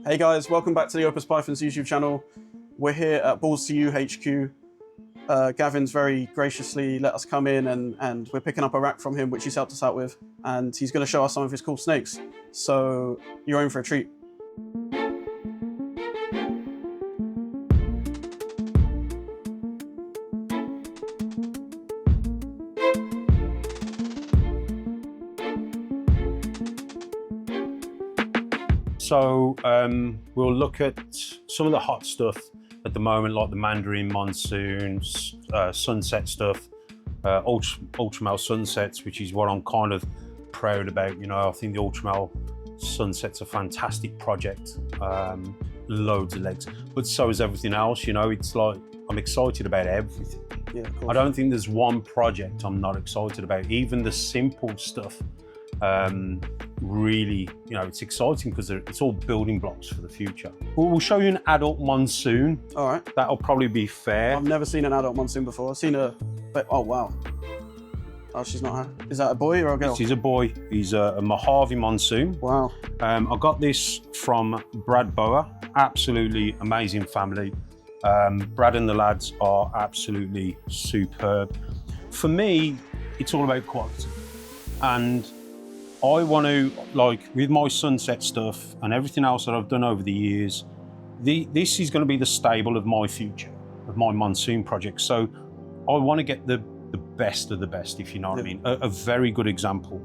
Hey guys, welcome back to the Opus Pythons YouTube channel. We're here at Balls2U HQ. Gavin's very graciously let us come in and we're picking up a rack from him, which he's helped us out with. And he's going to show us some of his cool snakes. So you're in for a treat. So we'll look at some of the hot stuff at the moment, like the Mandarin, monsoon, sunset stuff, ultramel sunsets, which is what I'm kind of proud about. You know, I think the ultramel sunset's a fantastic project, loads of legs, but so is everything else. You know, it's like I'm excited about everything. Yeah, of course. I don't think there's one project I'm not excited about, even the simple stuff. Really, you know, it's exciting because it's all building blocks for the future. We'll show you an adult monsoon. All right. That'll probably be fair. I've never seen an adult monsoon before. I've seen a, but oh wow. Oh, she's not her. Is that a boy or a girl? He's a boy. He's a Mojave monsoon. Wow. I got this from Brad Boa. Absolutely amazing family. Brad and the lads are absolutely superb. For me, it's all about quality. And I want to, like, with my sunset stuff and everything else that I've done over the years, this is going to be the stable of my future, of my monsoon project. So I want to get the best of the best, if you know what I mean. A very good example.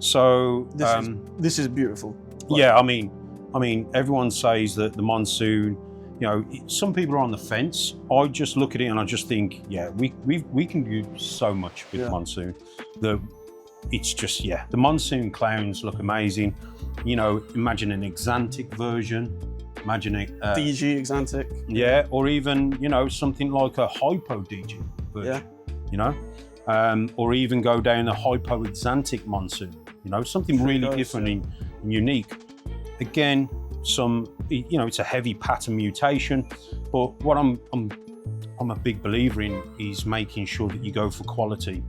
So this is beautiful. Like, yeah, I mean, everyone says that the monsoon, you know, some people are on the fence. I just look at it and I just think, yeah, we can do so much with monsoon. It's just, yeah, the monsoon clowns look amazing. You know, imagine an axanthic version, imagine a DG axanthic. Yeah, or even, you know, something like a hypo DG version, you know, or even go down the hypo axanthic monsoon, you know, something really different and unique. Again, you know, it's a heavy pattern mutation, but what I'm a big believer in is making sure that you go for quality.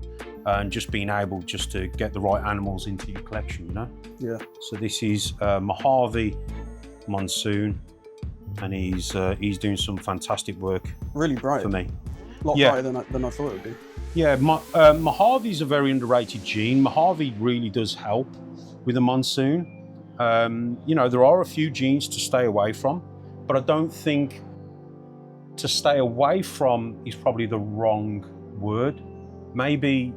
And just being able just to get the right animals into your collection, you know? Yeah. So this is Mojave monsoon, and he's doing some fantastic work. Really bright. For me. A lot brighter than I thought it would be. Yeah, Mojave's a very underrated gene. Mojave really does help with the monsoon. You know, there are a few genes to stay away from, but I don't think to stay away from is probably the wrong word. Maybe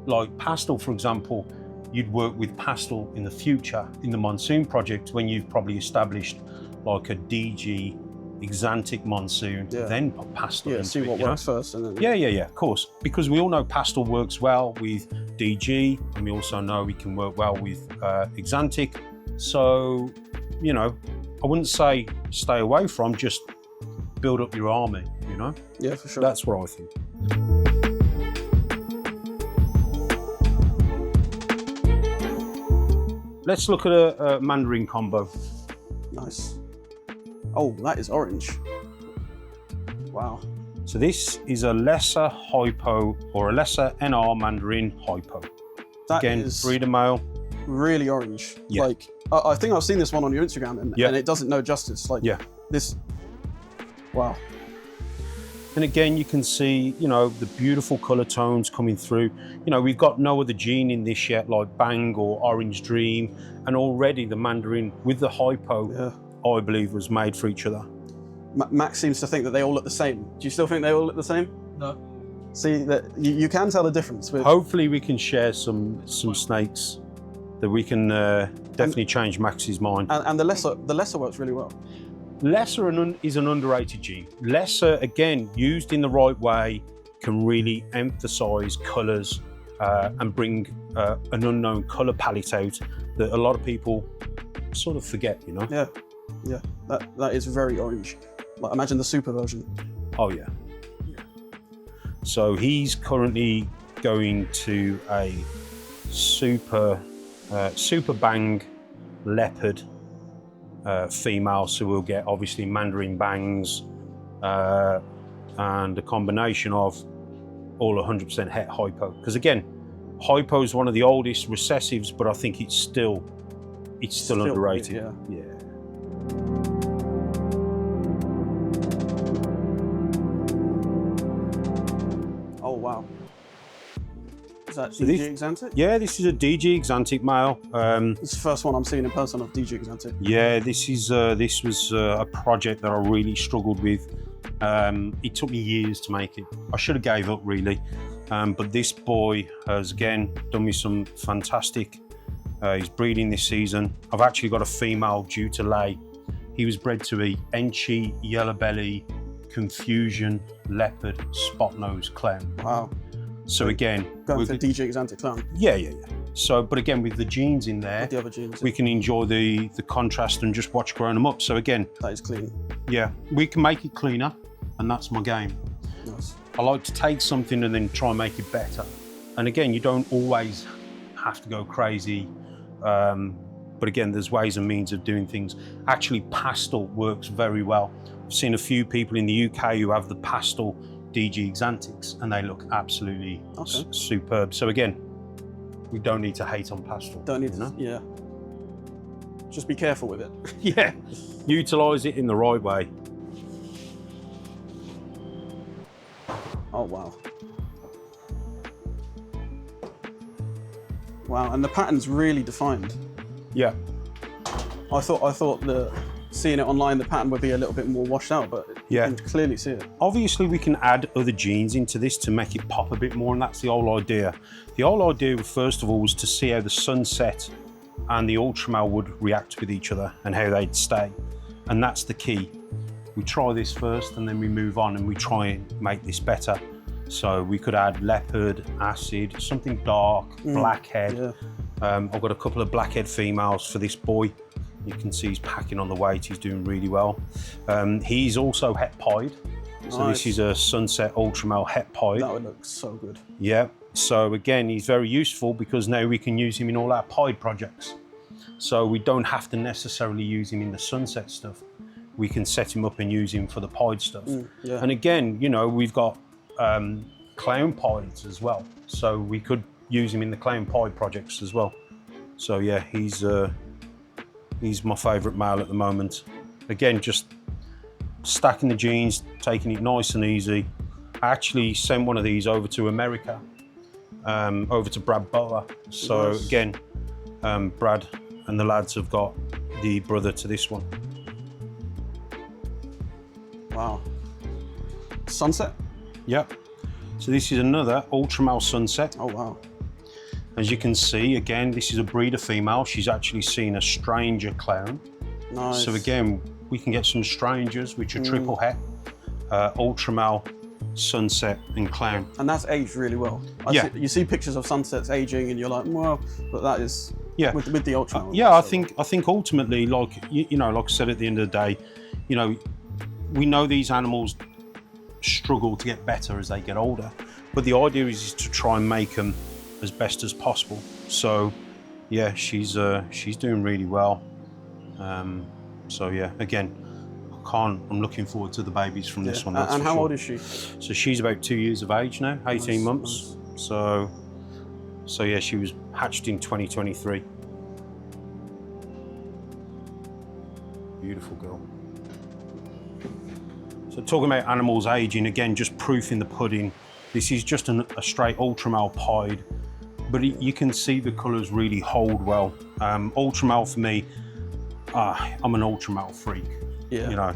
like pastel, for example, you'd work with pastel in the future in the monsoon project when you've probably established like a DG axanthic monsoon, then put pastel into see what works first. And then yeah, of course. Because we all know pastel works well with DG, and we also know we can work well with axanthic. So, you know, I wouldn't say stay away from, just build up your army, you know? Yeah, for sure. That's what I think. Let's look at a Mandarin combo. Nice. Oh, that is orange. Wow. So this is a lesser hypo or a lesser NR Mandarin hypo. That Again, is breeder male. Really orange. Yeah. Like, I think I've seen this one on your Instagram and it doesn't know justice. Like this, wow. And again, you can see, you know, the beautiful color tones coming through. You know, we've got no other gene in this yet, like Bang or Orange Dream. And already the Mandarin with the hypo, I believe, was made for each other. Max seems to think that they all look the same. Do you still think they all look the same? No. See, that you can tell the difference. Hopefully we can share some snakes that we can definitely change Max's mind. And the lesser works really well. Lesser is an underrated gene. Lesser, again, used in the right way, can really emphasize colors and bring an unknown color palette out that a lot of people sort of forget, you know? Yeah, that is very orange. Like, imagine the super version. Oh yeah. So he's currently going to a super Bang leopard female, so we'll get obviously Mandarin Bangs and a combination of all 100% het hypo. Because again, hypo is one of the oldest recessives, but I think it's still underrated. Yeah. Is that So DG axanthic? Yeah, this is a DG axanthic male. This is the first one I'm seeing in person of DG axanthic. Yeah, this was a project that I really struggled with. It took me years to make it. I should have gave up really, but this boy has again done me some fantastic. He's breeding this season. I've actually got a female due to lay. He was bred to a Enchi, yellow belly, confusion, leopard, spot nose clown. Wow. So again, going for DG axanthic clown. Yeah. So, but again, with the genes in there, With the other genes, we can enjoy the contrast and just watch growing them up. So again, that is clean. Yeah, we can make it cleaner, and that's my game. Nice. I like to take something and then try and make it better. And again, you don't always have to go crazy. But again, there's ways and means of doing things. Actually, pastel works very well. I've seen a few people in the UK who have the pastel DG axanthics, and they look absolutely superb. So again, we don't need to hate on pastel. Don't need to, yeah. Just be careful with it. Yeah, utilise it in the right way. Oh, wow. Wow, and the pattern's really defined. Yeah. I thought that seeing it online, the pattern would be a little bit more washed out, but you can clearly see it. Obviously, we can add other genes into this to make it pop a bit more, and that's the whole idea. The whole idea, first of all, was to see how the sunset and the ultramel would react with each other and how they'd stay. And that's the key. We try this first and then we move on and we try and make this better. So we could add leopard, acid, something dark, blackhead. Yeah. I've got a couple of blackhead females for this boy. You can see he's packing on the weight, he's doing really well. He's also het pied. So this is a sunset ultramel het pied. That would look so good. Yeah, so again, he's very useful because now we can use him in all our pied projects. So we don't have to necessarily use him in the sunset stuff. We can set him up and use him for the pied stuff. Yeah. And again, you know, we've got clown pieds as well. So we could use him in the clown pied projects as well. So yeah, he's my favourite male at the moment. Again, just stacking the genes, taking it nice and easy. I actually sent one of these over to America, over to Brad Boa. So again, Brad and the lads have got the brother to this one. Wow. Sunset? Yep. So this is another ultramel sunset. Oh, wow. As you can see, again, this is a breeder female. She's actually seen a stranger clown. Nice. So again, we can get some strangers, which are triple het, ultramel, sunset, and clown. And that's aged really well. You see pictures of sunsets aging, and you're like, well, but that is with the ultramel. I think ultimately, like you know, like I said, at the end of the day, you know, we know these animals struggle to get better as they get older, but the idea is to try and make them as best as possible. So yeah, she's doing really well. So yeah, again, I'm looking forward to the babies from this one. And how old is she? So she's about 2 years of age now, 18 months. Nice. So yeah, she was hatched in 2023. Beautiful girl. So talking about animals aging, again, just proof in the pudding. This is just a straight ultramel pied, but you can see the colours really hold well. Ultramel for me, I'm an ultramel freak. Yeah. You know,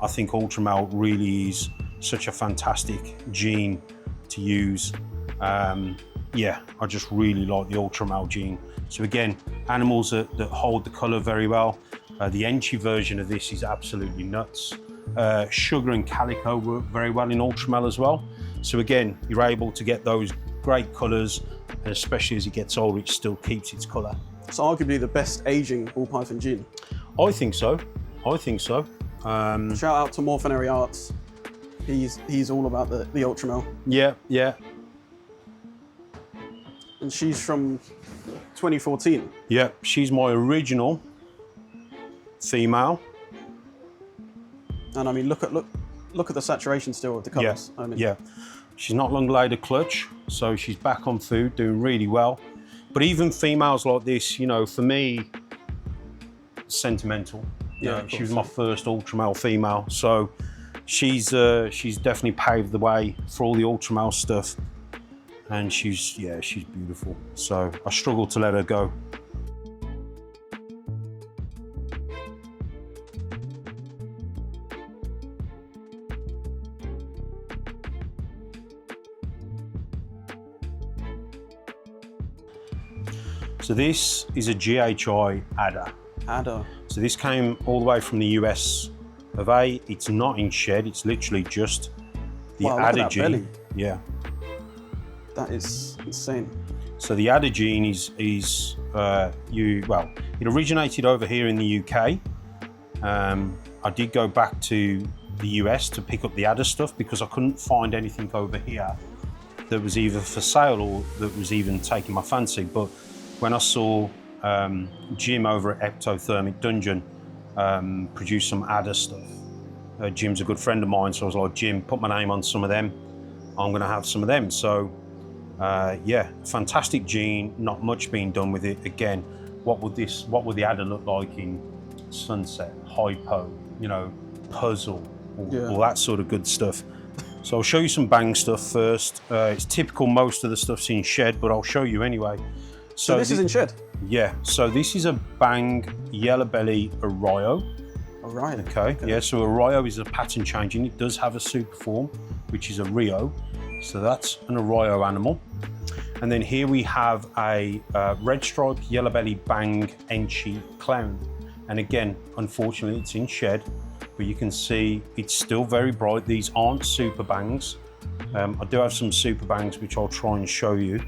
I think ultramel really is such a fantastic gene to use. Yeah, I just really like the ultramel gene. So again, animals that hold the colour very well. The Enchi version of this is absolutely nuts. Sugar and calico work very well in ultramel as well. So again, you're able to get those great colours, and especially as it gets older, it still keeps its colour. It's arguably the best aging ball python gene. I think so. I think so. Shout out to Morphinary Arts. He's all about the ultramel. Yeah, yeah. And she's from 2014. Yeah, she's my original female. And I mean, look at the saturation still of the colours. Yeah, I mean, yeah. She's not long laid a clutch, so she's back on food, doing really well. But even females like this, you know, for me, sentimental. Yeah, she was my first ultramel female, so she's definitely paved the way for all the ultramel stuff. and she's beautiful. So I struggle to let her go. So this is a GHI adder. Adder. So this came all the way from the US of A. It's not in shed, it's literally just the adder gene. Belly. Yeah. That is insane. So the adder gene it originated over here in the UK. I did go back to the US to pick up the adder stuff because I couldn't find anything over here that was either for sale or that was even taking my fancy. But when I saw Jim over at Ectothermic Dungeon produce some adder stuff, Jim's a good friend of mine, so I was like, Jim, put my name on some of them. I'm going to have some of them. So yeah, fantastic gene, not much being done with it. Again, what would the adder look like in sunset, hypo, puzzle, all that sort of good stuff. So I'll show you some bang stuff first. It's typical, most of the stuff's in shed, but I'll show you anyway. So this is in shed? Yeah, so this is a bang yellow belly Arroyo. Arroyo. Okay, yeah, so Arroyo is a pattern changing. It does have a super form, which is a Rio. So that's an Arroyo animal. And then here we have a red stripe yellow belly bang Enchi clown. And again, unfortunately, it's in shed, but you can see it's still very bright. These aren't super bangs. I do have some super bangs, which I'll try and show you.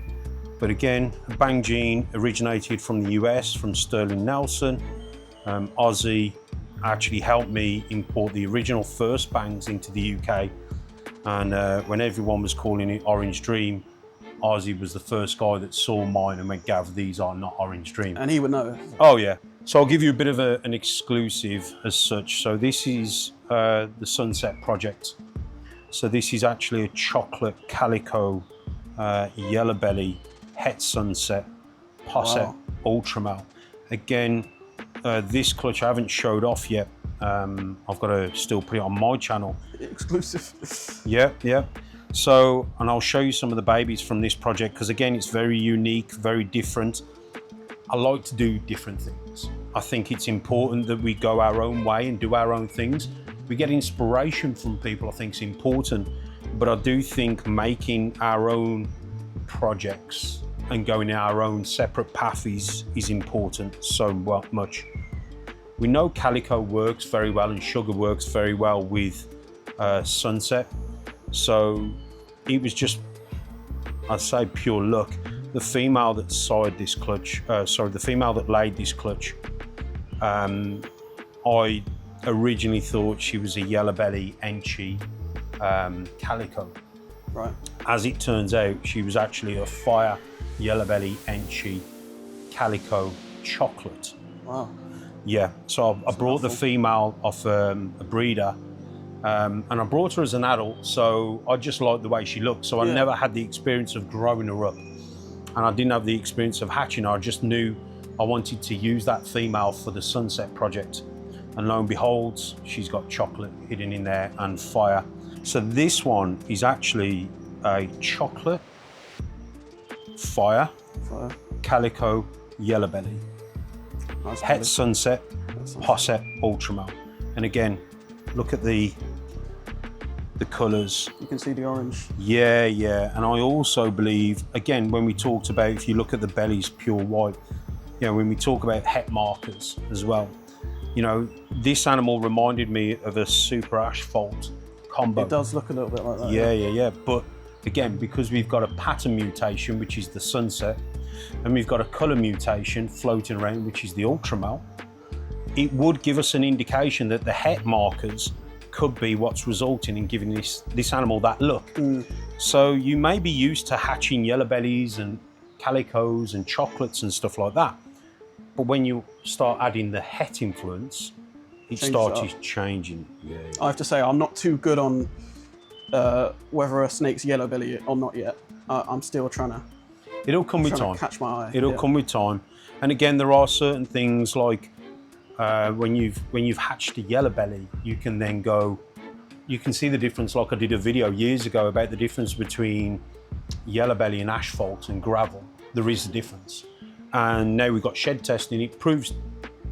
But again, a bang gene originated from the US, from Sterling Nelson. Ozzy actually helped me import the original first bangs into the UK. And when everyone was calling it Orange Dream, Ozzy was the first guy that saw mine and went, Gav, these are not Orange Dream. And he would know. Oh yeah. So I'll give you a bit of an exclusive as such. So this is the Sunset project. So this is actually a chocolate calico yellow belly het sunset posset ultramel. Again, this clutch I haven't showed off yet. I've got to still put it on my channel. Exclusive. Yeah. So, and I'll show you some of the babies from this project because again, it's very unique, very different. I like to do different things. I think it's important that we go our own way and do our own things. We get inspiration from people, I think is important, but I do think making our own projects and going our own separate path is important so much. We know calico works very well and sugar works very well with sunset. So it was just, I'd say pure luck. The female that side this clutch, the female that laid this clutch, I originally thought she was a yellow belly Enchi calico. Right. As it turns out, she was actually a fire yellow belly Enchi calico chocolate. Wow. Yeah, so I brought the female off a breeder, and I brought her as an adult, so I just liked the way she looked. So I never had the experience of growing her up, and I didn't have the experience of hatching her. I just knew I wanted to use that female for the Sunset project. And lo and behold, she's got chocolate hidden in there and fire. So this one is actually a chocolate fire calico yellow belly. Nice Het Sunset Posset Ultramel. And again, look at the colours. You can see the orange. Yeah. And I also believe, again, when we talked about, if you look at the belly's pure white, when we talk about het markers as well, this animal reminded me of a super asphalt combo. It does look a little bit like that. Yeah. But again, because we've got a pattern mutation, which is the Sunset, and we've got a colour mutation floating around, which is the Ultramel, it would give us an indication that the het markers could be what's resulting in giving this animal that look. So you may be used to hatching yellow bellies and calicos and chocolates and stuff like that, but when you start adding the het influence, it started changing. Yeah. I have to say, I'm not too good on whether a snake's yellow belly or not yet. I'm still trying to. It'll come with time. Catch my eye. It'll come with time. And again, there are certain things like when you've hatched a yellow belly, you can then go, you can see the difference. Like I did a video years ago about the difference between yellow belly and asphalt and gravel, there is a difference. And now we've got shed testing, it proves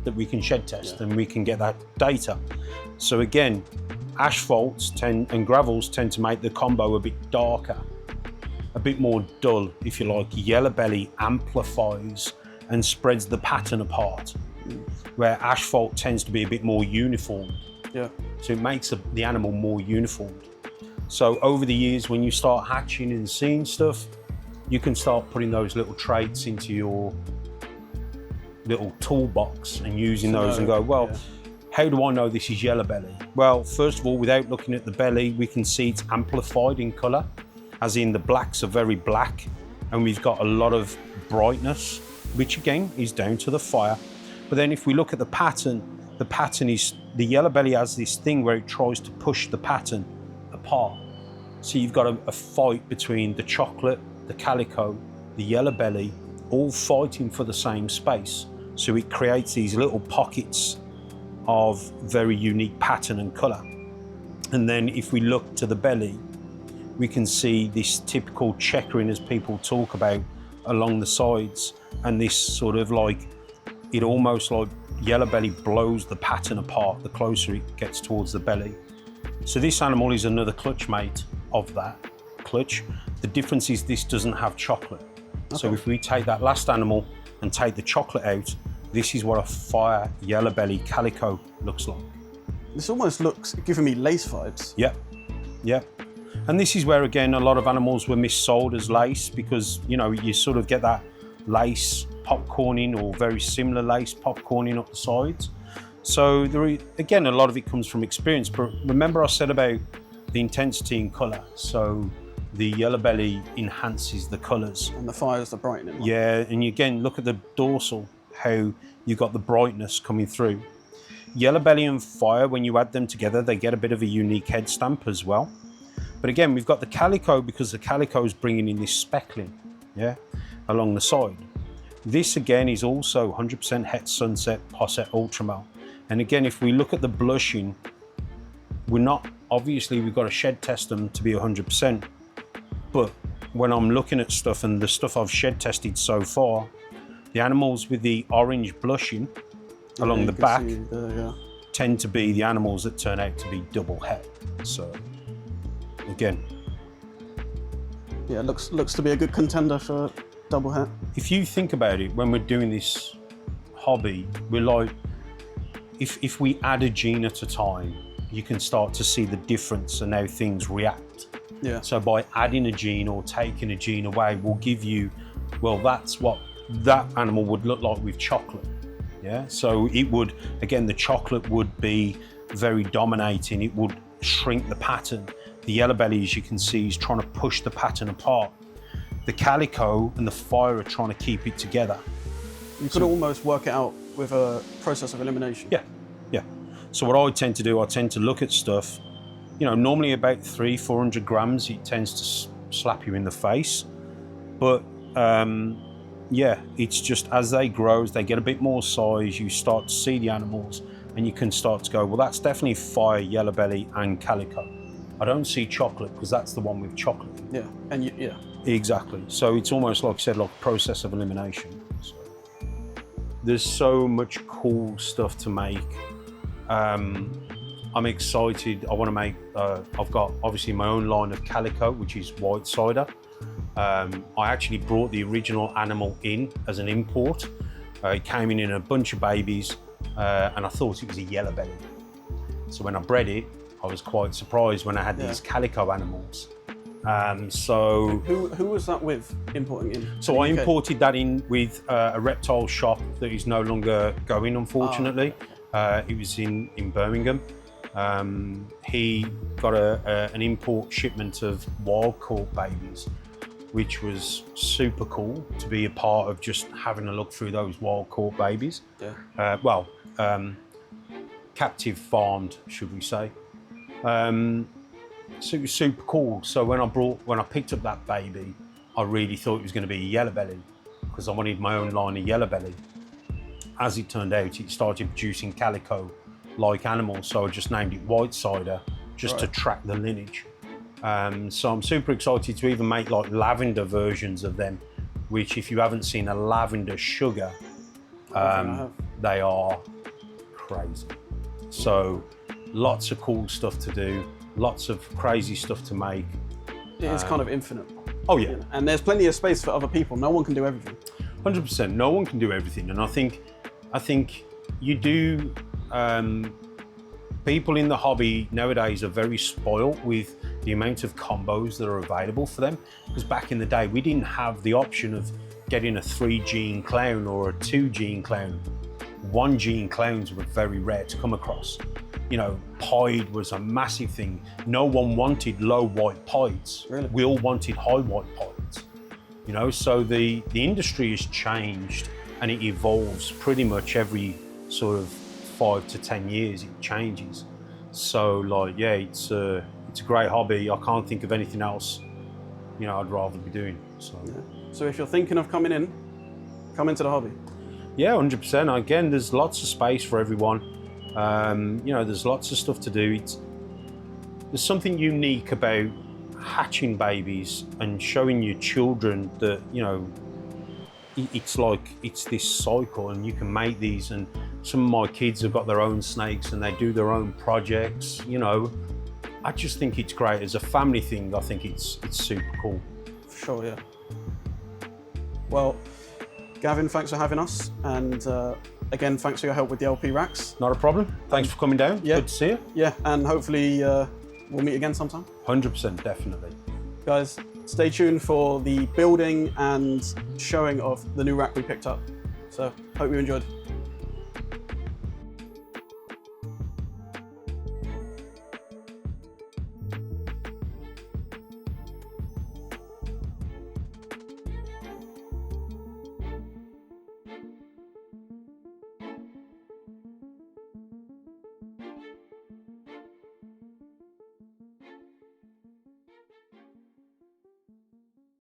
that we can shed test and we can get that data. So again, asphalts and gravels tend to make the combo a bit darker, a bit more dull, if you like. Yellow belly amplifies and spreads the pattern apart, where asphalt tends to be a bit more uniform. Yeah. So it makes the animal more uniform. So over the years, when you start hatching and seeing stuff, you can start putting those little traits into your little toolbox and using those and go, well, how do I know this is yellow belly? Well, first of all, without looking at the belly, we can see it's amplified in colour, as in the blacks are very black, and we've got a lot of brightness, which again is down to the fire. But then if we look at the pattern is, the yellow belly has this thing where it tries to push the pattern apart. So you've got a fight between the chocolate, the calico, the yellow belly, all fighting for the same space. So it creates these little pockets of very unique pattern and colour. And then if we look to the belly, we can see this typical checkering, as people talk about, along the sides, and this sort of like, it almost like yellow belly blows the pattern apart the closer it gets towards the belly. So this animal is another clutch mate of that clutch. The difference is this doesn't have chocolate. Okay. So if we take that last animal and take the chocolate out, this is what a fire yellow belly calico looks like. This almost looks giving me lace vibes. Yeah, yeah. And this is where, again, a lot of animals were missold as lace, because, you know, you sort of get that lace popcorning or very similar lace popcorning up the sides. So again, a lot of it comes from experience. But remember I said about the intensity in colour. So the yellow belly enhances the colours. And the fire's the brightening one. Yeah, and again, look at the dorsal, how you got the brightness coming through. Yellow belly and fire, when you add them together, they get a bit of a unique head stamp as well. But again, we've got the calico, because the calico is bringing in this speckling, yeah, along the side. This again is also 100% het sunset posset ultramel. And again, if we look at the blushing, we've got to shed test them to be 100%. But when I'm looking at stuff, and the stuff I've shed tested so far, the animals with the orange blushing along the back tend to be the animals that turn out to be double het. So again, yeah, looks to be a good contender for double het. If you think about it, when we're doing this hobby, we're like, if we add a gene at a time, you can start to see the difference and how things react. Yeah. So by adding a gene or taking a gene away, will give you, well, that's what that animal would look like with chocolate. Yeah. So it would, again, the chocolate would be very dominating. It would shrink the pattern. The yellow belly, as you can see, is trying to push the pattern apart. The calico and the fire are trying to keep it together. You could almost work it out with a process of elimination. Yeah, yeah. So what I tend to do, I tend to look at stuff, you know, normally about 300-400 grams, it tends to slap you in the face. But yeah, it's just as they grow, as they get a bit more size, you start to see the animals and you can start to go, well, that's definitely fire, yellow belly and calico. I don't see chocolate, because that's the one with chocolate. Yeah, and yeah. Exactly. So it's almost like I said, like a process of elimination. So there's so much cool stuff to make. I'm excited. I want to make, I've got obviously my own line of calico, which is white cider. I actually brought the original animal in as an import. It came in a bunch of babies, and I thought it was a yellow belly. So when I bred it, I was quite surprised when I had these calico animals. So who was that with importing in? So I imported that in with a reptile shop that is no longer going, unfortunately. It was in Birmingham. He got an import shipment of wild caught babies, which was super cool to be a part of, just having a look through those wild caught babies. Yeah. Captive farmed, should we say. So it was super cool. So when I picked up that baby, I really thought it was going to be a yellow belly, because I wanted my own line of yellow belly. As it turned out, it started producing calico like animals, so I just named it white cider, just to track the lineage. So I'm super excited to even make like lavender versions of them, which if you haven't seen a lavender sugar, they are crazy. So lots of cool stuff to do, lots of crazy stuff to make. It is kind of infinite. Oh yeah. And there's plenty of space for other people. No one can do everything. 100%, no one can do everything. And I think you do, people in the hobby nowadays are very spoiled with the amount of combos that are available for them. Because back in the day, we didn't have the option of getting a 3 gene clown or a 2 gene clown. 1 gene clowns were very rare to come across. You know, pied was a massive thing. No one wanted low white pieds. Really? We all wanted high white pieds. You know, so the industry has changed and it evolves pretty much every sort of 5 to 10 years. It changes. So like, yeah, it's a great hobby. I can't think of anything else, you know, I'd rather be doing. So, yeah. So if you're thinking of coming in, come into the hobby. Yeah, 100%. Again, there's lots of space for everyone. You know, there's lots of stuff to do. There's something unique about hatching babies and showing your children that, you know, it's this cycle and you can make these. And some of my kids have got their own snakes and they do their own projects, you know. I just think it's great. As a family thing, I think it's super cool. For sure, yeah. Well, Gavin, thanks for having us. And again, thanks for your help with the LP racks. Not a problem. Thanks for coming down. Yeah. Good to see you. Yeah, and hopefully we'll meet again sometime. 100%, definitely. Guys, stay tuned for the building and showing of the new rack we picked up. So, hope you enjoyed.